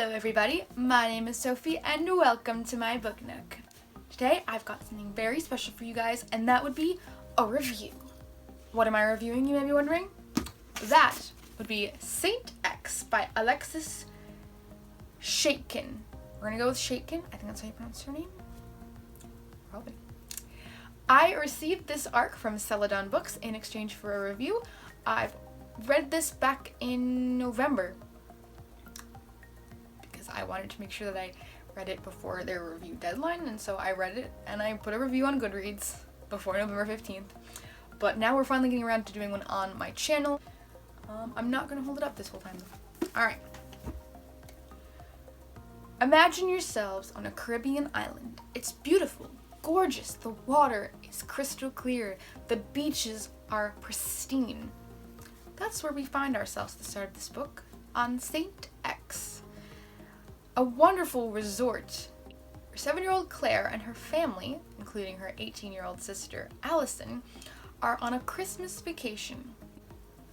Hello everybody, my name is Sophie and welcome to my book nook. Today I've got something very special for you guys, and that would be a review. What am I reviewing, you may be wondering? That would be Saint X by Alexis Shaitkin. We're gonna go with Shaitkin. I think that's how you pronounce her name. Probably. I received this arc from Celadon Books in exchange for a review. I've read this back in November because I wanted to make sure that I read it before their review deadline, and so I read it and I put a review on Goodreads before November 15th. But now we're finally getting around to doing one on my channel. I'm not going to hold it up this whole time though. Alright. Imagine yourselves on a Caribbean island. It's beautiful, gorgeous, the water is crystal clear, the beaches are pristine. That's where we find ourselves at the start of this book, on Saint X, a wonderful resort. 7-year-old Claire and her family, including her 18-year-old sister Allison, are on a Christmas vacation.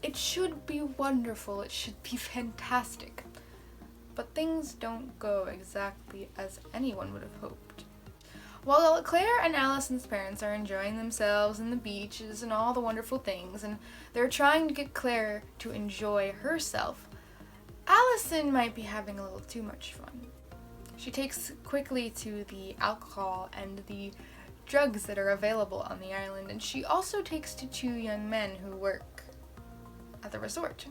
It should be wonderful, it should be fantastic, but things don't go exactly as anyone would have hoped. While Claire and Allison's parents are enjoying themselves and the beaches and all the wonderful things, and they're trying to get Claire to enjoy herself, Allison might be having a little too much fun. She takes quickly to the alcohol and the drugs that are available on the island, and she also takes to 2 young men who work at the resort,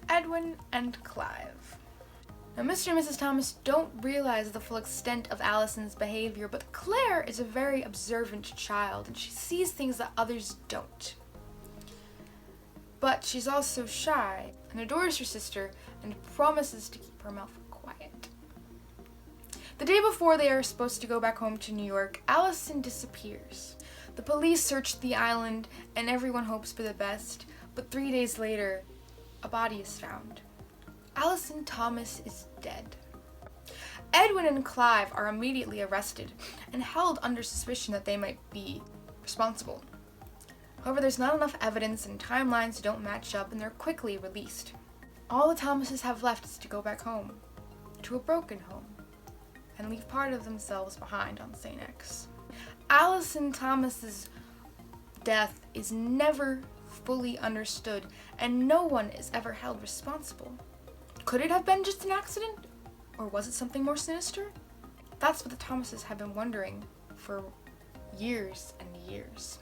Edwin and Clive. Now, Mr. and Mrs. Thomas don't realize the full extent of Allison's behavior, but Claire is a very observant child, and she sees things that others don't. But she's also shy, and adores her sister, and promises to keep her mouth quiet. The day before they are supposed to go back home to New York, Allison disappears. The police search the island, and everyone hopes for the best, but 3 days later, a body is found. Allison Thomas is dead. Edwin and Clive are immediately arrested and held under suspicion that they might be responsible. However, there's not enough evidence and timelines don't match up, and they're quickly released. All the Thomases have left is to go back home, to a broken home, and leave part of themselves behind on St. X. Allison Thomas's death is never fully understood, and no one is ever held responsible. Could it have been just an accident? Or was it something more sinister? That's what the Thomases have been wondering for years and years.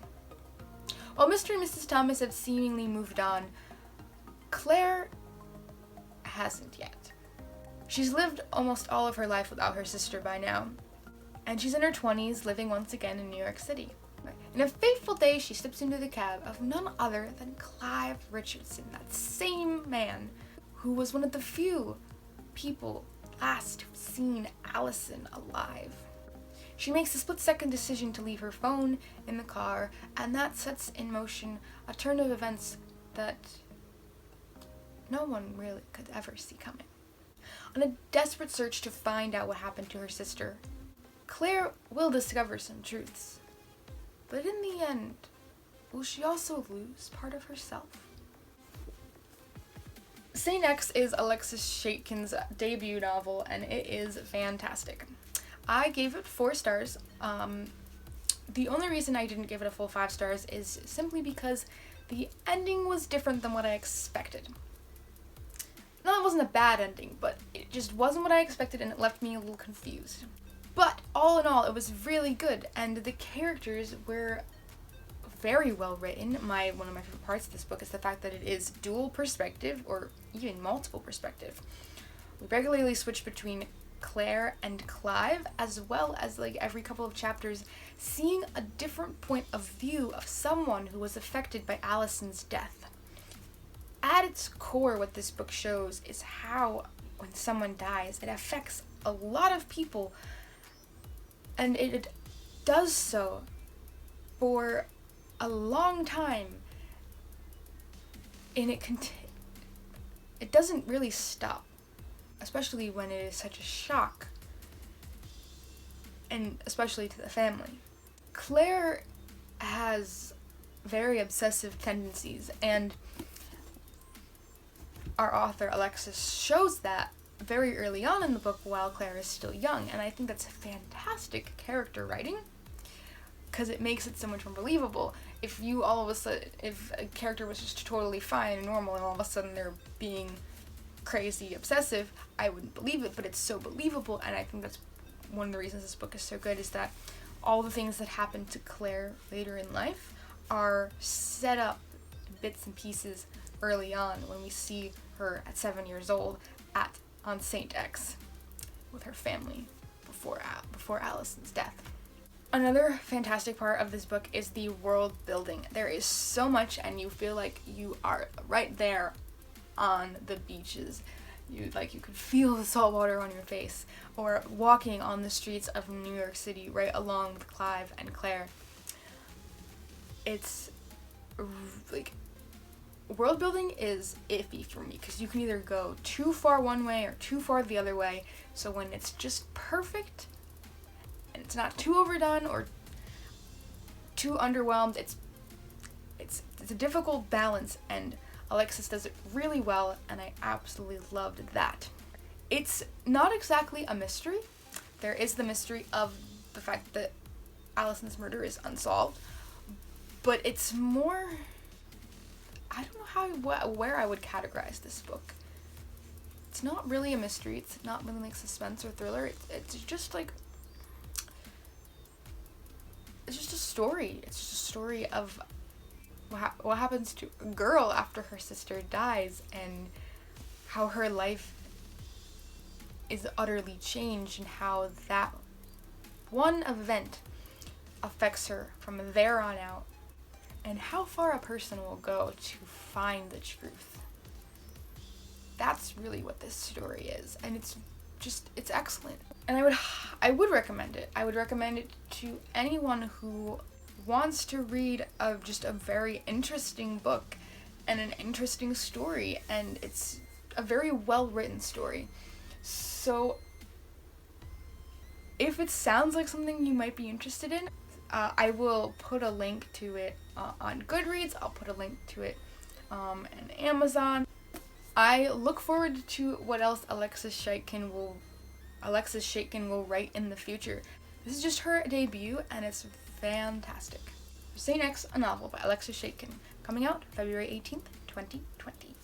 While Mr. and Mrs. Thomas have seemingly moved on, Claire hasn't yet. She's lived almost all of her life without her sister by now, and she's in her 20s, living once again in New York City. In a fateful day, she slips into the cab of none other than Clive Richardson, that same man who was one of the few people last to have seen Allison alive. She makes a split-second decision to leave her phone in the car, and that sets in motion a turn of events that no one really could ever see coming. On a desperate search to find out what happened to her sister, Claire will discover some truths. But in the end, will she also lose part of herself? Saint X is Alexis Shaitkin's debut novel, and it is fantastic. I gave it 4 stars. The only reason I didn't give it a full 5 stars is simply because the ending was different than what I expected. No, it wasn't a bad ending, but it just wasn't what I expected, and it left me a little confused. But all in all, it was really good, and the characters were very well written. One of my favorite parts of this book is the fact that it is dual perspective, or even multiple perspective. We regularly switch between Claire and Clive, as well as every couple of chapters seeing a different point of view of someone who was affected by Allison's death. At its core, what this book shows is how when someone dies, it affects a lot of people, and it does so for a long time, and it doesn't really stop, especially when it is such a shock, and especially to the family. Claire has very obsessive tendencies, and our author Alexis shows that very early on in the book while Claire is still young, and I think that's fantastic character writing because it makes it so much more believable. If a character was just totally fine and normal and all of a sudden they're being crazy obsessive, I wouldn't believe it, but it's so believable, and I think that's one of the reasons this book is so good, is that all the things that happen to Claire later in life are set up in bits and pieces early on when we see her at 7 years old on St. X with her family before Allison's death. Another fantastic part of this book is the world building. There is so much, and you feel like you are right there on the beaches. You could feel the salt water on your face, or walking on the streets of New York City right along with Clive and Claire. It's like, world building is iffy for me because you can either go too far one way or too far the other way. So when it's just perfect and it's not too overdone or too underwhelmed, it's a difficult balance, and Alexis does it really well, and I absolutely loved that. It's not exactly a mystery. There is the mystery of the fact that Allison's murder is unsolved, but it's more, I don't know where I would categorize this book. It's not really a mystery. It's not really like suspense or thriller. It's just like, it's just a story. It's just a story of what happens to a girl after her sister dies, and how her life is utterly changed, and how that one event affects her from there on out, and how far a person will go to find the truth. That's really what this story is, and it's excellent. And I would recommend it. I would recommend it to anyone who wants to read just a very interesting book and an interesting story, and it's a very well written story. So if it sounds like something you might be interested in, I will put a link to it on Goodreads. I'll put a link to it on Amazon. I look forward to what else Alexis Shaitkin will write in the future. This is just her debut, and it's fantastic. St. X, a novel by Alexis Shaitkin, coming out February 18th, 2020.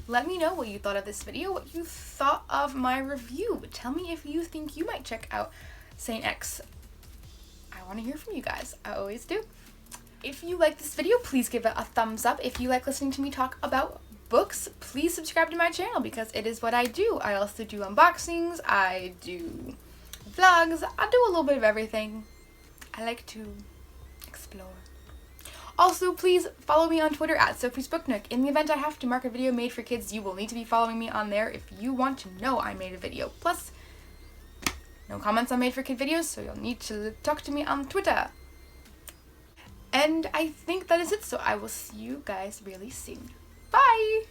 Let me know what you thought of this video, what you thought of my review. Tell me if you think you might check out St. X. I want to hear from you guys. I always do. If you like this video, please give it a thumbs up. If you like listening to me talk about books, please subscribe to my channel because it is what I do. I also do unboxings, I do vlogs, I do a little bit of everything. I like to explore. Also, please follow me on Twitter at Sophie's Book Nook. In the event I have to mark a video made for kids, you will need to be following me on there if you want to know I made a video. Plus, no comments on made for kid videos, so you'll need to talk to me on Twitter. And I think that is it, so I will see you guys really soon. Bye!